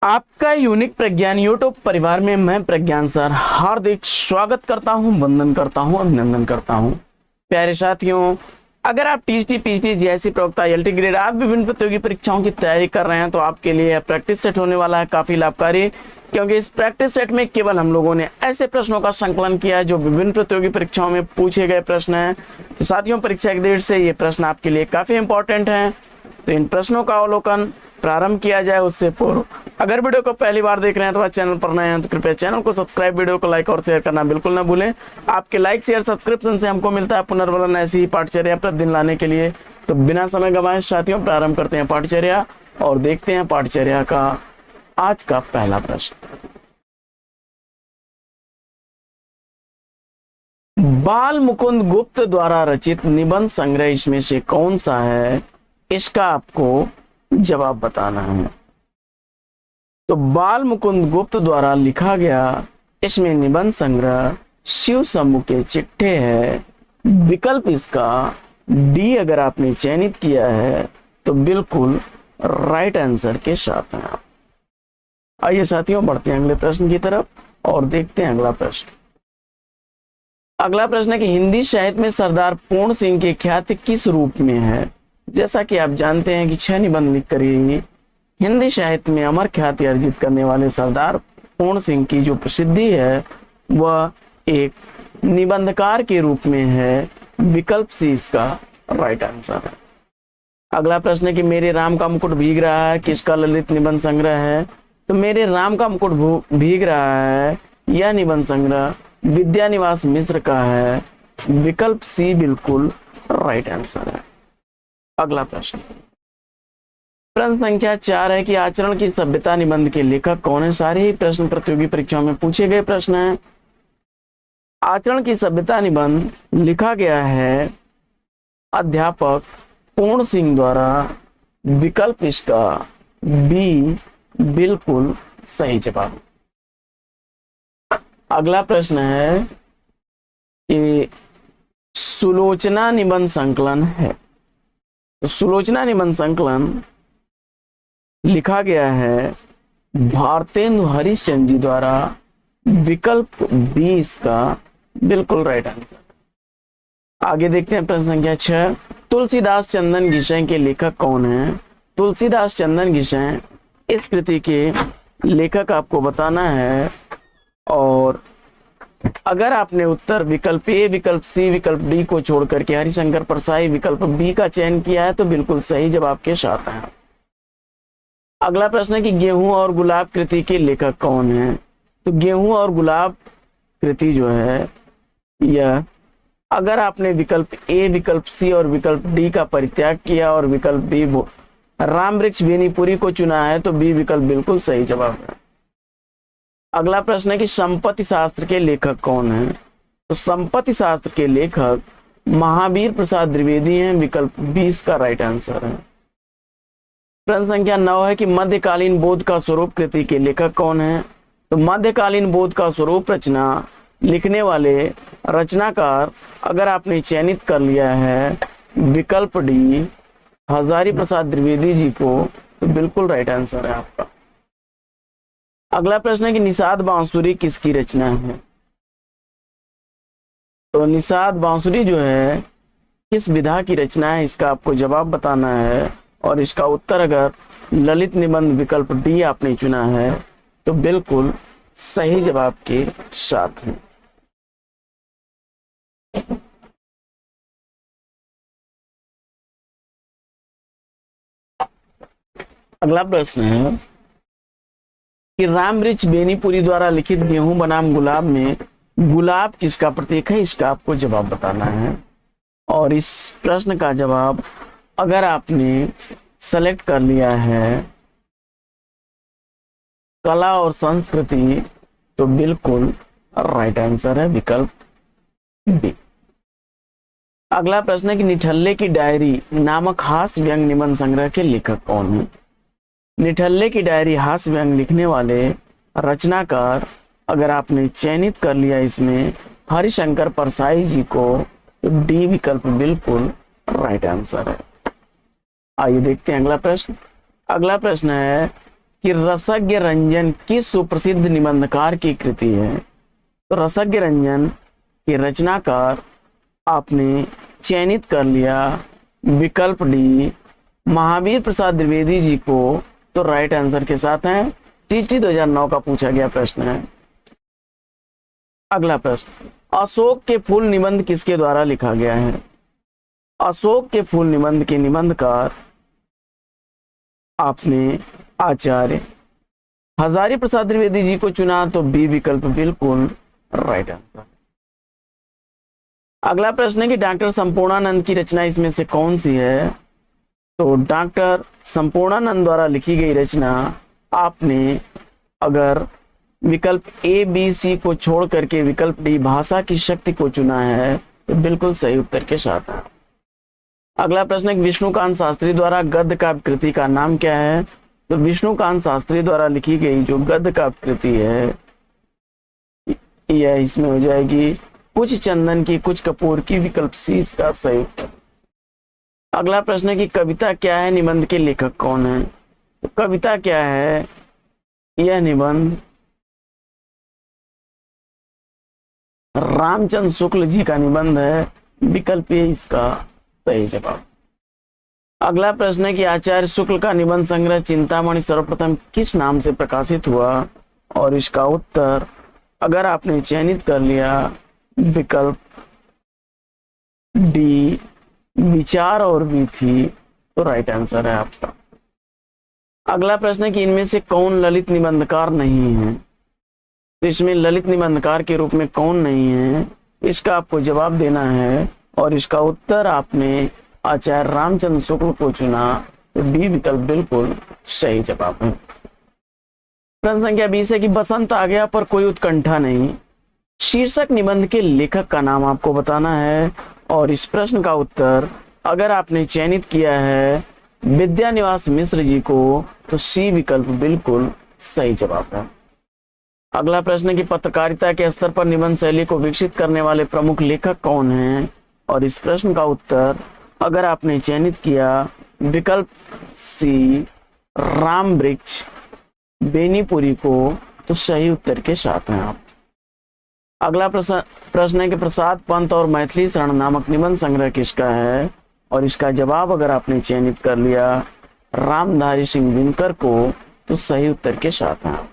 आपका यूनिक प्रज्ञान यूट्यूब परिवार में मैं प्रज्ञान सर हार्दिक स्वागत करता हूं, वंदन करता हूं, अभिनंदन करता हूं। प्यारे साथियों, अगर आप टीजीटी, पीजीटी, जेएससी, प्रवक्ता, आईएलटी ग्रेड आप विभिन्न प्रतियोगी परीक्षाओं की तैयारी कर रहे हैं तो आपके लिए प्रैक्टिस सेट होने वाला है काफी लाभकारी, क्योंकि इस प्रैक्टिस सेट में केवल हम लोगों ने ऐसे प्रश्नों का संकलन किया है जो विभिन्न प्रतियोगी परीक्षाओं में पूछे गए प्रश्न हैं। तो साथियों, परीक्षा की दृष्टि से ये प्रश्न आपके लिए काफी इंपॉर्टेंट हैं। तो इन प्रश्नों का अवलोकन प्रारंभ किया जाए उससे पूर्व अगर वीडियो को पहली बार देख रहे हैं तो चैनल पर नए हैं तो कृपया चैनल को सब्सक्राइब, वीडियो को लाइक और शेयर करना बिल्कुल ना भूलें। आपके लाइक, शेयर, सब्सक्रिप्शन से हमको मिलता है पुनर्बलन ऐसी ही पाठचर्या प्रतिदिन लाने के लिए। तो बिना समय गंवाए साथियों, प्रारंभ करते हैं पाठचर्या और देखते हैं पाठचर्या का आज का पहला प्रश्न। बाल मुकुंद गुप्त द्वारा रचित निबंध संग्रह इसमें से कौन सा है, इसका आपको जवाब बताना है। तो बाल मुकुंद गुप्त द्वारा लिखा गया इसमें निबंध संग्रह शिव समूह के चिट्ठे है। विकल्प इसका डी अगर आपने चयनित किया है तो बिल्कुल राइट आंसर के साथ हैं आप। आइए साथियों, बढ़ते हैं अगले प्रश्न की तरफ और देखते हैं अगला प्रश्न। अगला प्रश्न है कि हिंदी साहित्य में सरदार पूर्ण सिंह की ख्याति किस रूप में है। जैसा कि आप जानते हैं कि 6 निबंध लिखकर ही हिंदी साहित्य में अमर ख्याति अर्जित करने वाले सरदार पूर्ण सिंह की जो प्रसिद्धि है वह एक निबंधकार के रूप में है। विकल्प सी इसका राइट आंसर है। अगला प्रश्न है कि मेरे राम का मुकुट भीग रहा है किसका ललित निबंध संग्रह है। तो मेरे राम का मुकुट भीग रहा है यह निबंध संग्रह विद्यानिवास मिश्र का है। विकल्प सी बिल्कुल राइट आंसर है। अगला प्रश्न संख्या 4 है कि आचरण की सभ्यता निबंध के लेखक कौन है। सारे ही प्रश्न प्रतियोगी परीक्षाओं में पूछे गए प्रश्न हैं। आचरण की सभ्यता निबंध लिखा गया है अध्यापक पूर्ण सिंह द्वारा। विकल्प इसका बी बिल्कुल सही जवाब। अगला प्रश्न है कि सुलोचना निबंध संकलन है। तो सुलोचना निबंध संकलन लिखा गया है भारतेंदु हरिश्चंद्र जी द्वारा। विकल्प बी इसका बिल्कुल राइट आंसर। आगे देखते हैं प्रश्न संख्या 6। तुलसीदास चंदन घिसैं के लेखक कौन है। तुलसीदास चंदन घिसैं इस कृति के लेखक आपको बताना है और अगर आपने उत्तर विकल्प ए, विकल्प सी, विकल्प डी को छोड़ करके हरिशंकर परसाई विकल्प बी का चयन किया है तो बिल्कुल सही जवाब के साथ है। अगला प्रश्न है कि गेहूं और गुलाब कृति के लेखक कौन है। तो गेहूं और गुलाब कृति जो है यह अगर आपने विकल्प ए, विकल्प सी और विकल्प डी का परित्याग किया और विकल्प बी राम वृक्ष बेनीपुरी को चुना है तो बी विकल्प बिल्कुल सही जवाब है। अगला प्रश्न है कि संपत्ति शास्त्र के लेखक कौन है। तो संपत्ति शास्त्र के लेखक महावीर प्रसाद द्विवेदी हैं। विकल्प 20 का राइट आंसर है। प्रश्न संख्या 9 है कि मध्यकालीन बोध का स्वरूप कृति के लेखक कौन है। तो मध्यकालीन बोध का स्वरूप रचना लिखने वाले रचनाकार अगर आपने चयनित कर लिया है विकल्प डी हजारी प्रसाद द्विवेदी जी को तो बिल्कुल राइट आंसर है आपका। अगला प्रश्न है कि निषाद बांसुरी किसकी रचना है। तो निषाद बांसुरी जो है किस विधा की रचना है इसका आपको जवाब बताना है और इसका उत्तर अगर ललित निबंध विकल्प डी आपने चुना है तो बिल्कुल सही जवाब के साथ है। अगला प्रश्न है कि राम वृक्ष बेनीपुरी द्वारा लिखित गेहूं बनाम गुलाब में गुलाब किसका प्रतीक है इसका आपको जवाब बताना है और इस प्रश्न का जवाब अगर आपने सेलेक्ट कर लिया है कला और संस्कृति तो बिल्कुल राइट आंसर है विकल्प बी। अगला प्रश्न है कि निठल्ले की डायरी नामक हास्य व्यंग निबंध संग्रह के लेखक कौन है। निठल्ले की डायरी हास्य व्यंग लिखने वाले रचनाकार अगर आपने चयनित कर लिया इसमें हरिशंकर परसाई जी को तो डी विकल्प बिल्कुल राइट आंसर है। आइए देखते हैं अगला प्रश्न। अगला प्रश्न है कि रसज्ञ रंजन किस सुप्रसिद्ध निबंधकार की कृति है? तो रसज्ञ रंजन के रचनाकार आपने चयनित कर लिया विकल्प डी महावीर प्रसाद द्विवेदी जी को। तो राइट आंसर के साथ है, टीटी 2009 का पूछा गया प्रश्न है। अगला प्रश्न, अशोक के फूल निबंध किसके द्वारा लिखा गया है? अशोक के फूल निबंध के निबंधकार आपने आचार्य हजारी प्रसाद द्विवेदी जी को चुना। तो बी विकल्प बिल्कुल राइट आंसर। अगला प्रश्न है कि डॉक्टर संपूर्णानंद की रचना इसमें से कौन सी है? तो डॉक्टर संपूर्णानंद द्वारा लिखी गई रचना आपने अगर विकल्प ए बी सी को छोड़ करके विकल्प डी भाषा की शक्ति को चुना है तो बिल्कुल सही उत्तर के साथ है। अगला प्रश्न है विष्णुकांत शास्त्री द्वारा गद्य काव्य कृति का नाम क्या है? तो विष्णुकांत शास्त्री द्वारा लिखी गई जो गद्य काव्य कृति है यह इसमें हो जाएगी कुछ चंदन की कुछ कपूर की, विकल्प सी इसका सही उत्तर। अगला प्रश्न है कि कविता क्या है, निबंध के लेखक कौन है? तो कविता क्या है, यह निबंध रामचंद्र शुक्ल जी का निबंध है, विकल्प ए इसका सही जवाब। अगला प्रश्न है कि आचार्य शुक्ल का निबंध संग्रह चिंतामणि सर्वप्रथम किस नाम से प्रकाशित हुआ? और इसका उत्तर अगर आपने चयनित कर लिया विकल्प डी विचार और विधि तो राइट आंसर है आपका। अगला प्रश्न है कि इनमें से कौन ललित निबंधकार नहीं है? तो इसमें ललित निबंधकार के रूप में कौन नहीं है, इसका आपको जवाब देना है और इसका उत्तर आपने आचार्य रामचंद्र शुक्ल को चुना। तो डी विकल्प बिल्कुल सही जवाब है। प्रश्न संख्या 20 है कि बसंत आ गया पर कोई उत्कंठा नहीं, शीर्षक निबंध के लेखक का नाम आपको बताना है और इस प्रश्न का उत्तर अगर आपने चयनित किया है विद्यानिवास मिश्र जी को तो सी विकल्प बिल्कुल सही जवाब है। अगला प्रश्न है कि पत्रकारिता के स्तर पर निबंध शैली को विकसित करने वाले प्रमुख लेखक कौन हैं? और इस प्रश्न का उत्तर अगर आपने चयनित किया विकल्प सी राम वृक्ष बेनीपुरी को तो सही उत्तर के साथ हैं आप। अगला प्रश्न है कि प्रसाद पंत और मैथिली शरण नामक निबंध संग्रह किसका है? और इसका जवाब अगर आपने चयनित कर लिया रामधारी सिंह दिनकर को तो सही उत्तर के साथ हैं।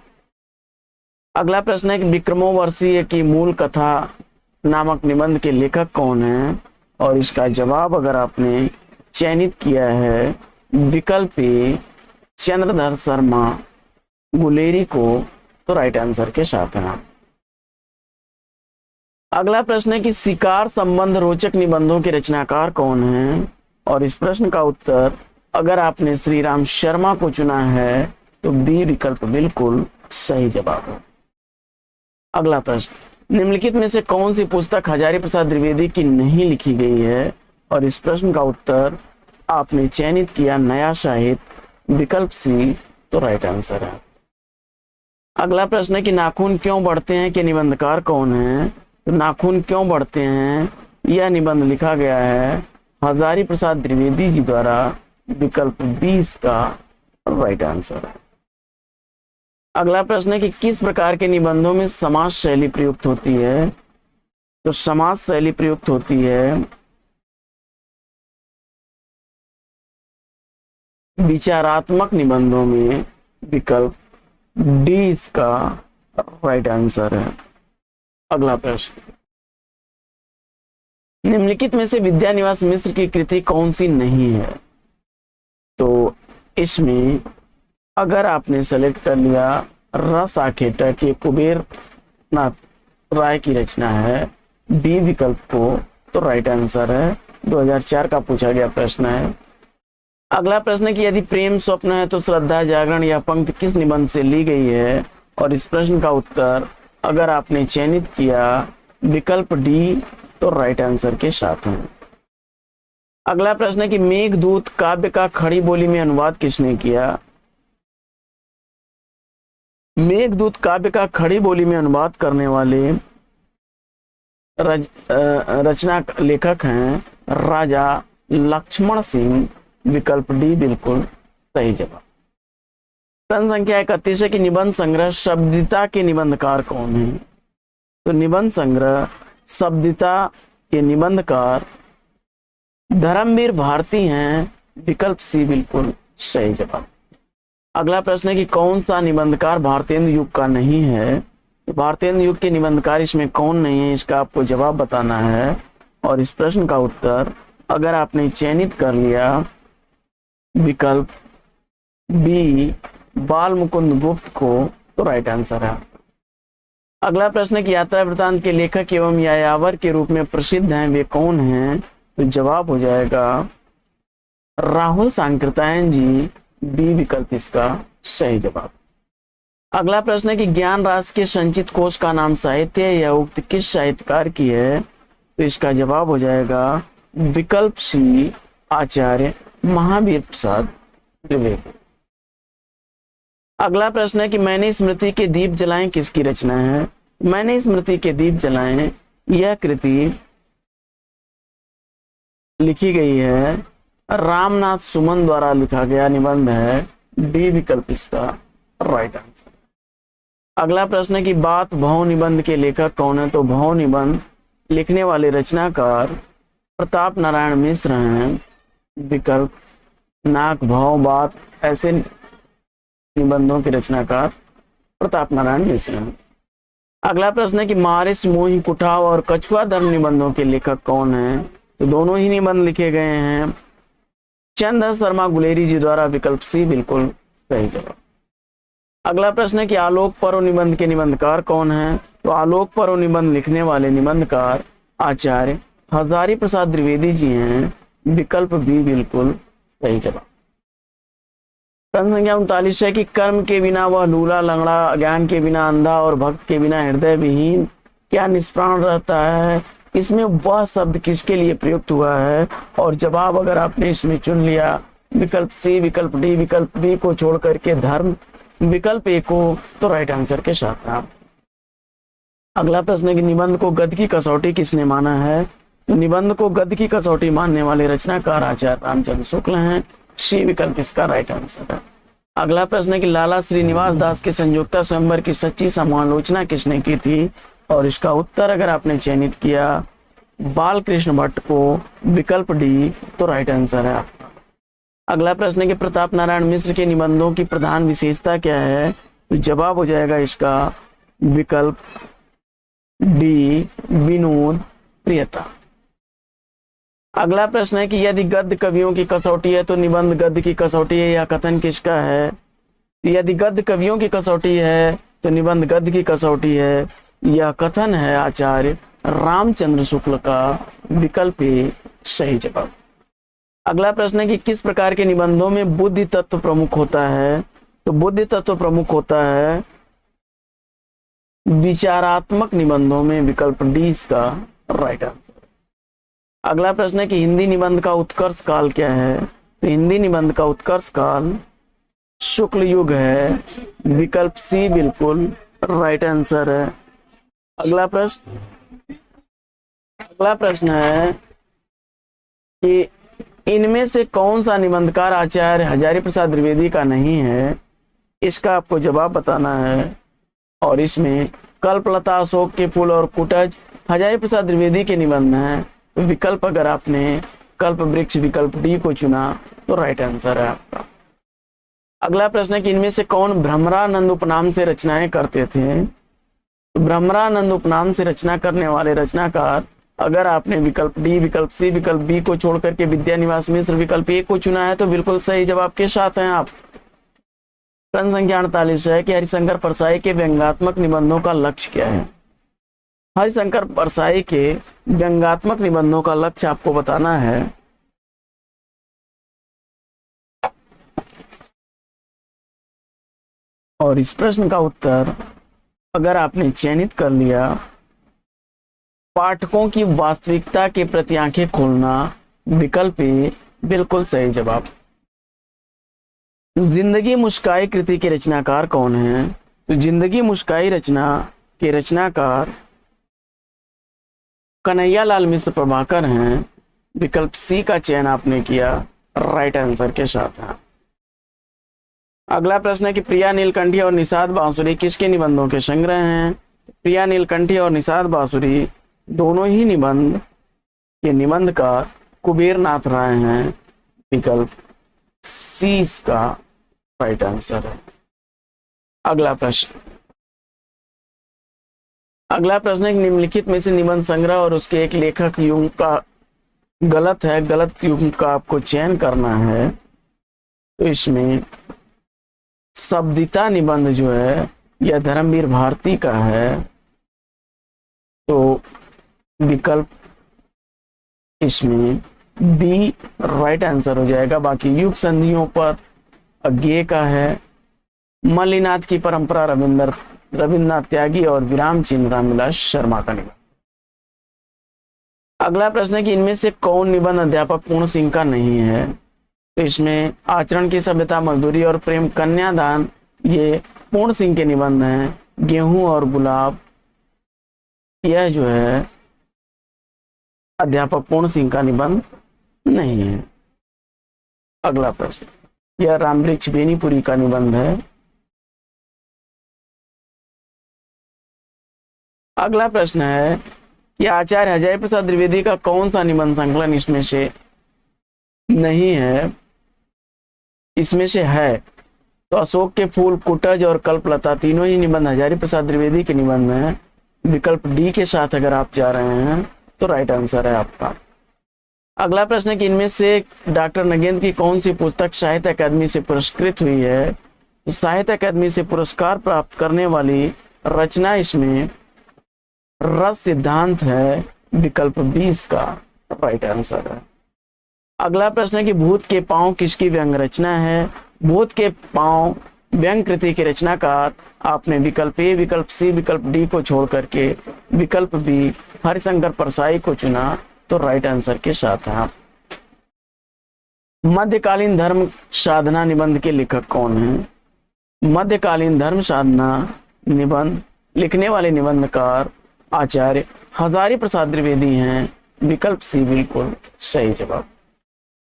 अगला प्रश्न है कि विक्रमोर्वशीय की मूल कथा नामक निबंध के लेखक कौन है? और इसका जवाब अगर आपने चयनित किया है विकल्प ए चंद्रधर शर्मा गुलेरी को तो राइट आंसर के साथ हैं। अगला प्रश्न है कि शिकार संबंध रोचक निबंधों के रचनाकार कौन हैं? और इस प्रश्न का उत्तर अगर आपने श्री राम शर्मा को चुना है तो बी विकल्प बिल्कुल सही जवाब है। अगला प्रश्न, निम्नलिखित में से कौन सी पुस्तक हजारी प्रसाद द्विवेदी की नहीं लिखी गई है? और इस प्रश्न का उत्तर आपने चयनित किया नया साहित्य, विकल्प सी तो राइट आंसर है। अगला प्रश्न है कि नाखून क्यों बढ़ते हैं के निबंधकार कौन है? तो नाखून क्यों बढ़ते हैं यह निबंध लिखा गया है हजारी प्रसाद द्विवेदी जी द्वारा, विकल्प 20 का राइट आंसर है। अगला प्रश्न है कि किस प्रकार के निबंधों में समास शैली प्रयुक्त होती है? तो समास शैली प्रयुक्त होती है विचारात्मक निबंधों में, विकल्प डी इसका राइट आंसर है। अगला प्रश्न, निम्नलिखित में से विद्यानिवास मिश्र की कृति कौन सी नहीं है? तो इसमें अगर आपने सेलेक्ट कर लिया रस आखेटा के कुबेर नाथ राय की रचना है, डी विकल्प को तो राइट आंसर है। 2004 का पूछा गया प्रश्न है। अगला प्रश्न है कि यदि प्रेम स्वप्न है तो श्रद्धा जागरण यह पंक्ति किस निबंध से ली गई है? और इस प्रश्न का उत्तर अगर आपने चयनित किया विकल्प डी तो राइट आंसर के साथ है। अगला प्रश्न है कि मेघदूत काव्य का खड़ी बोली में अनुवाद किसने किया? मेघदूत काव्य का खड़ी बोली में अनुवाद करने वाले रचना लेखक हैं राजा लक्ष्मण सिंह, विकल्प डी बिल्कुल सही जवाब। प्रश्न संख्या 31 है कि निबंध संग्रह शब्दिता के निबंधकार कौन है? तो निबंध संग्रह शब्दिता के निबंधकार धर्मवीर भारती हैं। विकल्प सी बिल्कुल सही जवाब। अगला प्रश्न है कि कौन सा निबंधकार भारतेंदु युग का नहीं है? तो भारतेंदु युग के निबंधकार इसमें कौन नहीं है, इसका आपको जवाब बताना है। और इस प्रश्न का उत्तर अगर आपने चयनित कर लिया विकल्प बी बाल मुकुंद गुप्त को, तो राइट आंसर है। अगला प्रश्न है कि यात्रा वृतांत के लेखक एवं यायावर के रूप में प्रसिद्ध हैं, वे कौन हैं? तो जवाब हो जाएगा राहुल सांकृत्यायन जी। बी विकल्प इसका सही जवाब। अगला प्रश्न है कि ज्ञान राशि के संचित कोश का नाम साहित्य है, यह उक्त किस साहित्यकार की है? तो इसका जवाब हो जाएगा विकल्प सी आचार्य महावीर प्रसाद द्विवेदी। अगला प्रश्न है कि मैंने स्मृति के दीप जलाएं किसकी रचना है? मैंने स्मृति के दीप जलाएं यह कृति लिखी गई है रामनाथ सुमन द्वारा लिखा गया निबंध है। डी विकल्प इसका राइट आंसर। अगला प्रश्न है कि बात भव निबंध के लेखक कौन है? तो भव निबंध लिखने वाले रचनाकार प्रताप नारायण मिश्र हैं। विकल्प नाक भव बात ऐसे निबंधों के रचनाकार प्रताप नारायण मिश्र हैं। अगला प्रश्न है कि मारिस मोही कुठाव और कछुआ धर्म निबंधों के लेखक कौन हैं? तो दोनों ही निबंध लिखे गए हैं चंद्र शर्मा गुलेरी जी द्वारा। विकल्प सी बिल्कुल सही जवाब। अगला प्रश्न है कि आलोक पर्व निबंध के निबंधकार कौन है? तो आलोक पर्व निबंध लिखने वाले निबंधकार आचार्य हजारी प्रसाद द्विवेदी जी हैं। विकल्प बी बिल्कुल सही जवाब। प्रश्न संख्या 39 है कि कर्म के बिना वह लूला लंगड़ा, ज्ञान के बिना अंधा और भक्त के बिना हृदय विहीन क्या निष्प्राण रहता है? इसमें वह शब्द किसके लिए प्रयुक्त हुआ है? और जवाब अगर आपने इसमें चुन लिया विकल्प सी विकल्प डी विकल्प बी को छोड़ करके धर्म विकल्प ए को, तो राइट आंसर के साथ आप। अगला प्रश्न है कि निबंध को गद्य की कसौटी किसने माना है? तो निबंध को गद्य की कसौटी मानने वाले रचनाकार आचार्य रामचंद्र शुक्ल हैं। सी विकल्प इसका राइट आंसर है। अगला प्रश्न है कि लाला श्रीनिवास दास के संयोक्ता स्वयंवर की सच्ची समालोचना किसने की थी? और इसका उत्तर अगर आपने चयनित किया बाल कृष्ण भट्ट को, विकल्प डी, तो राइट आंसर है आपका। अगला प्रश्न है कि प्रताप नारायण मिश्र के निबंधों की प्रधान विशेषता क्या है? तो जवाब हो जाएगा इसका विकल्प डी विनोद प्रियता। अगला प्रश्न है कि यदि गद्य कवियों की कसौटी है तो निबंध गद्य की कसौटी है, यह कथन किसका है? यदि गद्य कवियों की कसौटी है तो निबंध गद्य की कसौटी है, यह कथन है आचार्य रामचंद्र शुक्ल का। विकल्प ए सही जवाब। अगला प्रश्न है कि किस प्रकार के निबंधों में बुद्धि तत्व प्रमुख होता है? तो बुद्धि तत्व प्रमुख होता है विचारात्मक निबंधों में। विकल्प डी इसका राइट आंसर। अगला प्रश्न है कि हिंदी निबंध का उत्कर्ष काल क्या है? तो हिंदी निबंध का उत्कर्ष काल शुक्ल युग है। विकल्प सी बिल्कुल राइट आंसर है। अगला प्रश्न है कि इनमें से कौन सा निबंधकार आचार्य हजारी प्रसाद द्विवेदी का नहीं है? इसका आपको जवाब बताना है। और इसमें कल्पलता, अशोक के फूल और कुटज हजारी प्रसाद द्विवेदी के निबंध हैं। तो विकल्प अगर आपने कल्प वृक्ष विकल्प डी को चुना तो राइट आंसर है आपका। अगला प्रश्न है कि इनमें से कौन भ्रमरानंद उपनाम से रचनाएं करते थे? तो भ्रमरानंद उपनाम से रचना करने वाले रचनाकार अगर आपने विकल्प डी विकल्प सी विकल्प बी को छोड़ करके विद्यानिवास मिश्र विकल्प ए को चुना है तो बिल्कुल सही जवाब के साथ हैं आप। प्रश्न संख्या 48 है कि हरिशंकर परसाई के व्यंग्यात्मक निबंधों का लक्ष्य क्या है? हरिशंकर परसाई के व्यंग्यात्मक निबंधों का लक्ष्य आपको बताना है। और इस प्रश्न का उत्तर अगर आपने चयनित कर लिया पाठकों की वास्तविकता के प्रति आंखें खोलना। विकल्प ए बिल्कुल सही जवाब। जिंदगी मुस्काई कृति के रचनाकार कौन है? तो जिंदगी मुस्काई रचना के रचनाकार कन्हैया लाल मिश्र प्रभाकर हैं। विकल्प सी का चयन आपने किया राइट आंसर के साथ। अगला प्रश्न है कि प्रिया नीलकंठी और निषाद बांसुरी किसके निबंधों के संग्रह हैं? प्रिया नीलकंठी और निषाद बांसुरी दोनों ही निबंध के निबंधकार कुबेर नाथ राय हैं। विकल्प सी इसका राइट आंसर है। अगला प्रश्न है कि निम्नलिखित में से निबंध संग्रह और उसके एक लेखक युग्म का गलत है, गलत युग्म का आपको चयन करना है। तो इसमें शब्दिता निबंध जो है यह धर्मवीर भारती का है, तो विकल्प इसमें बी राइट आंसर हो जाएगा। बाकी युग संधियों पर अज्ञेय का है। मल्लिनाथ की परंपरा रविन्द्रनाथ त्यागी और विराम चिन्ह रामविलास शर्मा का निबंध। अगला प्रश्न है कि इनमें से कौन निबंध अध्यापक पूर्ण सिंह का नहीं है? तो इसमें आचरण की सभ्यता, मजदूरी और प्रेम, कन्यादान ये पूर्ण सिंह के निबंध हैं। गेहूं और गुलाब यह जो है अध्यापक पूर्ण सिंह का निबंध नहीं है। अगला प्रश्न, यह रामवृक्ष बेनीपुरी का निबंध है। अगला प्रश्न है कि आचार्य हजारी प्रसाद द्विवेदी का कौन सा निबंध संकलन इसमें से नहीं है? इसमें से है तो अशोक के फूल, कुटज और कल्पलता तीनों ही निबंध हजारी प्रसाद द्विवेदी के निबंध हैं। विकल्प डी के साथ अगर आप जा रहे हैं तो राइट आंसर है आपका। अगला प्रश्न है कि इनमें से डॉक्टर नगेंद्र की कौन सी पुस्तक साहित्य अकादमी से पुरस्कृत हुई है? तो साहित्य अकादमी से पुरस्कार प्राप्त करने वाली रचना इसमें रस सिद्धांत है। विकल्प 20 का राइट आंसर है। अगला प्रश्न है कि भूत के पांव किसकी व्यंग रचना है? भूत के पांव व्यंग कृति के रचनाकार आपने विकल्प ए, विकल्प सी, विकल्प डी को छोड़ करके विकल्प बी हरिशंकर परसाई को चुना, तो राइट आंसर के साथ हैं आप। मध्यकालीन धर्म साधना निबंध के लेखक कौन है? मध्यकालीन धर्म साधना निबंध लिखने वाले निबंधकार आचार्य हजारी प्रसाद द्विवेदी हैं। विकल्प सी बिल्कुल सही जवाब।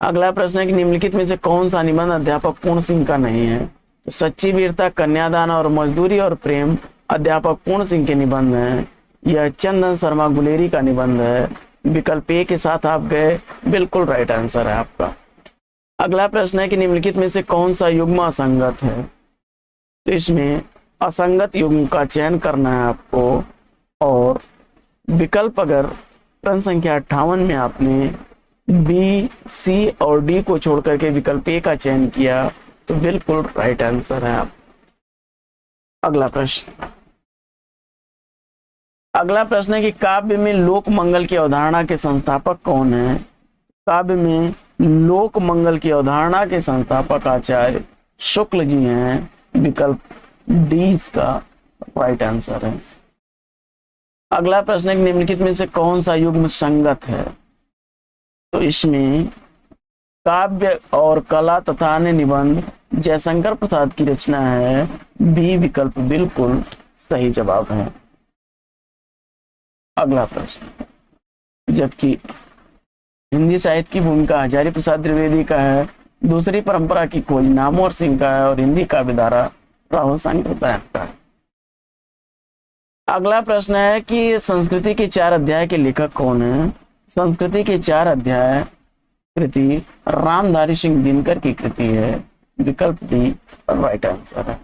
अगला प्रश्न है कि निम्नलिखित में से कौन सा निबंध अध्यापक पूर्ण सिंह का नहीं है? तो सच्ची वीरता, कन्यादान और मजदूरी और प्रेम अध्यापक पूर्ण सिंह के निबंध हैं। यह चंदन शर्मा गुलेरी का निबंध है। विकल्प ए के साथ आप गए, बिल्कुल राइट आंसर है आपका। अगला प्रश्न है कि निम्नलिखित में से कौन सा युग्म असंगत है? तो इसमें असंगत युग्म का चयन करना है आपको, और विकल्प अगर प्रश्न संख्या 58 में आपने बी, सी और डी को छोड़ करके विकल्प ए का चयन किया तो बिल्कुल राइट आंसर है आप। अगला प्रश्न है कि काव्य में लोक मंगल की अवधारणा के संस्थापक कौन है? काव्य में लोक मंगल की अवधारणा के संस्थापक आचार्य शुक्ल जी हैं। विकल्प डी इसका राइट आंसर है। अगला प्रश्न है कि निम्नलिखित में से कौन सा युग्म संगत है? तो इसमें काव्य और कला तथा अन्य निबंध जयशंकर प्रसाद की रचना है। बी विकल्प बिल्कुल सही जवाब है। अगला प्रश्न, जबकि हिंदी साहित्य की भूमिका हजारी प्रसाद द्विवेदी का है, दूसरी परंपरा की खोज नामवर सिंह का है और हिंदी का विधारा राहुल सांकृत्यायन का है। अगला प्रश्न है कि संस्कृति के 4 अध्याय के लेखक कौन है? संस्कृति के 4 अध्याय कृति रामधारी सिंह दिनकर की कृति है। विकल्प डी राइट आंसर है।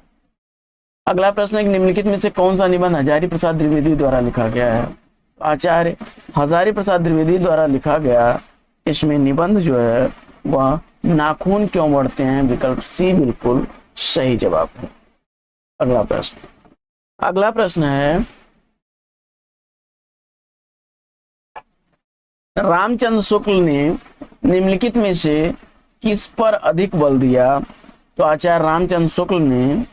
अगला प्रश्न है कि निम्नलिखित में से कौन सा निबंध हजारी प्रसाद द्विवेदी द्वारा लिखा गया है? आचार्य हजारी प्रसाद द्विवेदी द्वारा लिखा गया इसमें निबंध जो है वह नाखून क्यों बढ़ते हैं। विकल्प सी बिल्कुल सही जवाब है। अगला प्रश्न है रामचंद्र शुक्ल ने निम्नलिखित में से किस पर अधिक बल दिया? तो आचार्य रामचंद्र शुक्ल ने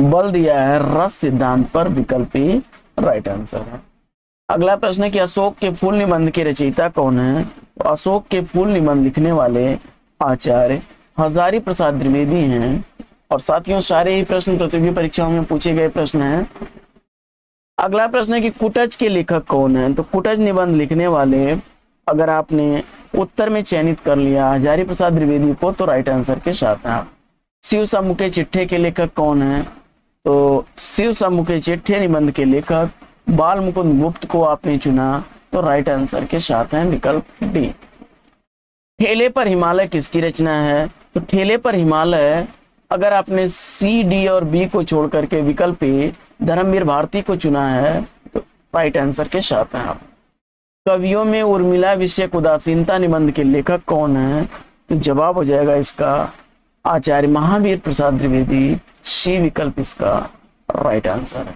बल दिया है रस सिद्धांत पर। विकल्प ही राइट आंसर है। अगला प्रश्न है कि अशोक के फूल निबंध के रचयिता कौन है? तो अशोक के फूल निबंध लिखने वाले आचार्य हजारी प्रसाद द्विवेदी हैं। और साथियों सारे ही प्रश्न प्रतियोगी परीक्षाओं में पूछे गए प्रश्न हैं। अगला प्रश्न है कि कुटज के लेखक कौन है? तो कुटज निबंध लिखने वाले अगर आपने उत्तर में चयनित कर लिया हजारी प्रसाद द्विवेदी को तो राइट आंसर के साथ हैं आप। शिव सम्मुखे चिट्ठे के लेखक कौन है? तो शिव सम्मुखे चिट्ठे निबंध के लेखक बाल मुकुंद गुप्त को आपने चुना तो राइट आंसर के साथ हैं विकल्प डी। ठेले पर हिमालय किसकी रचना है? तो ठेले पर हिमालय अगर आपने सी, डी और बी को छोड़ करके विकल्प ए धर्मवीर भारती को चुना है तो राइट आंसर के साथ हैं आप। कवियों में उर्मिला विषयक उदासीनता निबंध के लेखक कौन है? तो जवाब हो जाएगा इसका आचार्य महावीर प्रसाद द्विवेदी, सी विकल्प इसका राइट आंसर है।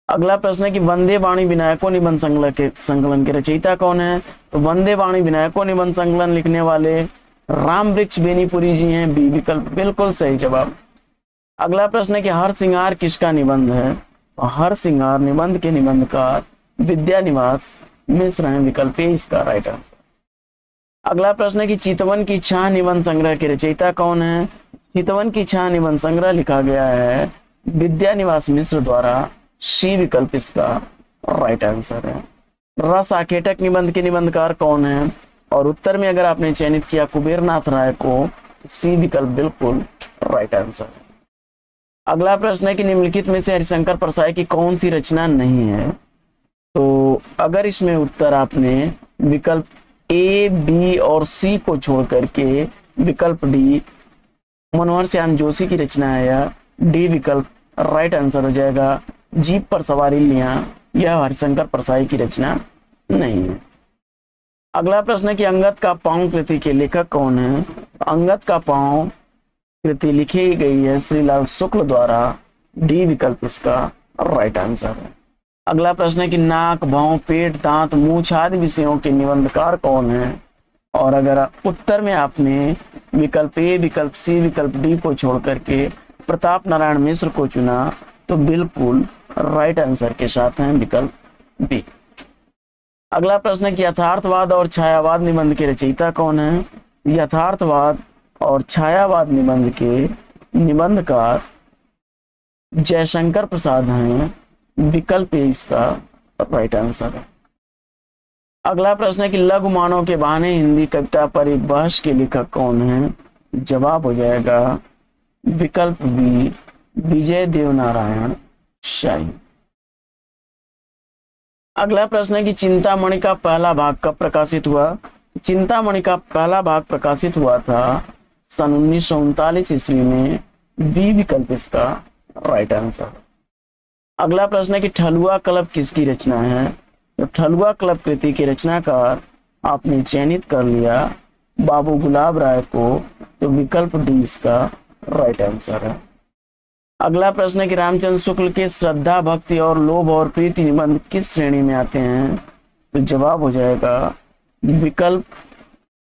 अगला प्रश्न है कि वंदे वाणी विनायको निबंध संकलन के रचयिता कौन है? तो वंदे वाणी विनायको निबंध संकलन लिखने वाले राम वृक्ष बेनीपुरी जी हैं, बी विकल्प बिल्कुल सही जवाब। अगला प्रश्न है कि हर सिंगार किसका निबंध है? तो हर सिंगार निबंध के निबंधकार विद्यानिवास मिश्र हैं, विकल्प ए इसका राइट आंसर। अगला प्रश्न है कि चितवन की छाह निबंध संग्रह के रचयिता कौन है? चितवन की छाह निबंध संग्रह लिखा गया है विद्यानिवास मिश्र द्वारा, सी विकल्प इसका राइट आंसर है। रस आखेटक निबंध के निबंधकार कौन है? और उत्तर में अगर आपने चयनित किया कुबेरनाथ राय को, सी विकल्प बिल्कुल राइट आंसर है। अगला प्रश्न है कि निम्नलिखित में से हरिशंकर परसाई की कौन सी रचना नहीं है? तो अगर इसमें उत्तर आपने विकल्प ए, बी और सी को छोड़ करके विकल्प डी मनोहर श्याम जोशी की रचना है या डी विकल्प राइट आंसर हो जाएगा। जीप पर सवारी लिया यह हरिशंकर परसाई की रचना नहीं है। अगला प्रश्न है कि अंगद का पांव कृति के लेखक कौन है? अंगद का पांव कृति लिखी गई है श्रीलाल शुक्ल द्वारा, डी विकल्प इसका राइट आंसर है। अगला प्रश्न है कि नाक, भौं, पेट, दांत, मूछ आदि विषयों के निबंधकार कौन है? और अगर उत्तर में आपने विकल्प ए, विकल्प सी, विकल्प डी को छोड़ करके प्रताप नारायण मिश्र को चुना तो बिल्कुल राइट आंसर के साथ हैं विकल्प बी। अगला प्रश्न है कि यथार्थवाद और छायावाद निबंध के रचयिता कौन है? यथार्थवाद और छायावाद निबंध के निबंधकार जयशंकर प्रसाद हैं, विकल्प ए इसका राइट आंसर है। अगला प्रश्न है कि लघु मानव के बहाने हिंदी कविता पर एक बहस के लेखक कौन है? जवाब हो जाएगा विकल्प बी विजय देवनारायण शाही। अगला प्रश्न है कि चिंतामणि का पहला भाग कब प्रकाशित हुआ? चिंतामणि का पहला भाग प्रकाशित हुआ था सन 1939 ईस्वी में, बी विकल्प इसका राइट आंसर। अगला प्रश्न है कि ठलुआ क्लब किसकी रचना है? तो ठलुआ क्लब कृति के रचनाकार आपने चयनित कर लिया बाबू गुलाब राय को, तो विकल्प डी इसका राइट आंसर है। अगला प्रश्न है कि रामचंद्र शुक्ल के श्रद्धा, भक्ति और लोभ और प्रीति निबंध किस श्रेणी में आते हैं? तो जवाब हो जाएगा विकल्प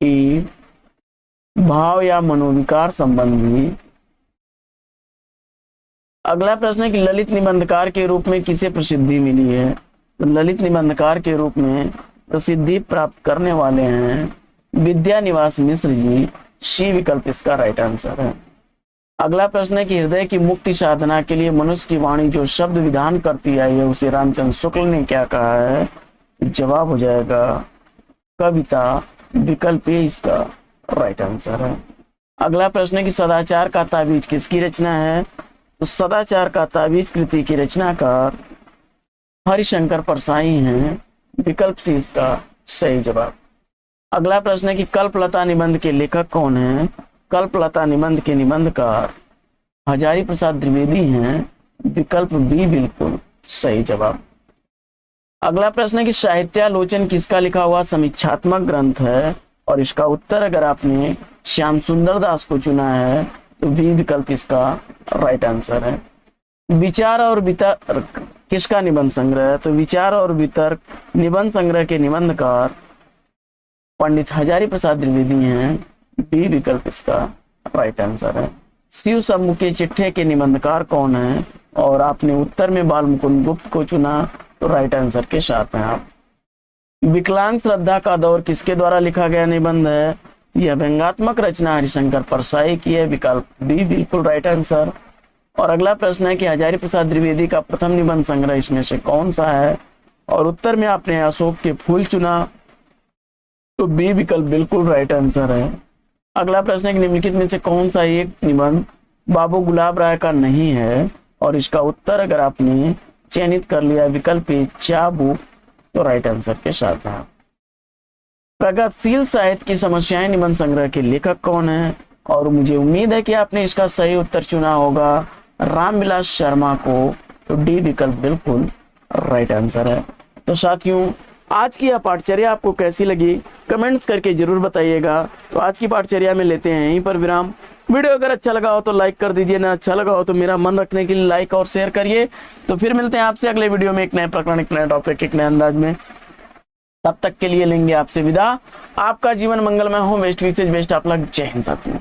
ए भाव या मनोविकार संबंधी। अगला प्रश्न है कि ललित निबंधकार के रूप में किसे प्रसिद्धि मिली है? तो ललित निबंधकार के रूप में प्रसिद्धि प्राप्त करने वाले हैं विद्यानिवास मिश्र जी, सी विकल्प इसका राइट आंसर है। अगला प्रश्न है कि हृदय की मुक्ति साधना के लिए मनुष्य की वाणी जो शब्द विधान करती आई है उसे रामचंद्र शुक्ल ने क्या कहा है? जवाब हो जाएगा कविता, विकल्प ए इसका राइट आंसर है। अगला प्रश्न है कि सदाचार का ताबीज किसकी रचना है? तो सदाचार का ताबीज कृति की रचनाकार हरिशंकर परसाई हैं, विकल्प सी इसका सही जवाब। अगला प्रश्न है कि कल्पलता निबंध के लेखक कौन है? कल्पलता निबंध के निबंधकार हजारी प्रसाद द्विवेदी हैं, विकल्प बी बिल्कुल सही जवाब। अगला प्रश्न है कि साहित्यालोचन किसका लिखा हुआ समीक्षात्मक ग्रंथ है? और इसका उत्तर अगर आपने श्याम सुंदर दास को चुना है तो बी विकल्प इसका राइट आंसर है। विचार और वितर्क किसका निबंध संग्रह है? तो विचार और वितर्क निबंध संग्रह के निबंधकार पंडित हजारी प्रसाद द्विवेदी हैं, बी विकल्प इसका राइट आंसर है। शिव सम्मुखे चिट्ठे के निबंधकार कौन है? और आपने उत्तर में बाल मुकुंद गुप्त को चुना तो राइट आंसर के साथ हैं आप। विकलांग श्रद्धा का दौर किसके द्वारा लिखा गया निबंध है? यह व्यंग्यात्मक रचना हरिशंकर परसाई की है, विकल्प बी बिल्कुल राइट आंसर। और अगला प्रश्न है कि हजारी प्रसाद द्विवेदी का प्रथम निबंध संग्रह इसमें से कौन सा है? और उत्तर में आपने अशोक के फूल चुना तो बी विकल्प बिल्कुल राइट आंसर है। अगला प्रश्न है कि निम्नलिखित में से कौन सा एक निबंध बाबू गुलाब राय का नहीं है, और इसका उत्तर अगर आपने चयनित कर लिया विकल्प ए चाबुक तो राइट आंसर के साथ है। प्रगतिशील साहित्य की समस्याएं निबंध संग्रह के लेखक कौन है, और मुझे उम्मीद है कि आपने इसका सही उत्तर चुना होगा रामविलास शर्मा को, तो डी विकल्प बिल्कुल राइट आंसर है। तो साथियों, आज की यह पाठचर्या आपको कैसी लगी कमेंट्स करके जरूर बताइएगा। तो आज की पाठचर्या में लेते हैं यहीं पर विराम। वीडियो अगर अच्छा लगा हो तो लाइक कर दीजिए, ना अच्छा लगा हो तो मेरा मन रखने के लिए लाइक और शेयर करिए। तो फिर मिलते हैं आपसे अगले वीडियो में एक नए प्रकरण, एक नए टॉपिक, एक नए अंदाज में। तब तक के लिए लेंगे आपसे विदा। आपका जीवन मंगलमय हो। बेस्ट विशेष बेस्ट आप लग। जय हिंद साथियों।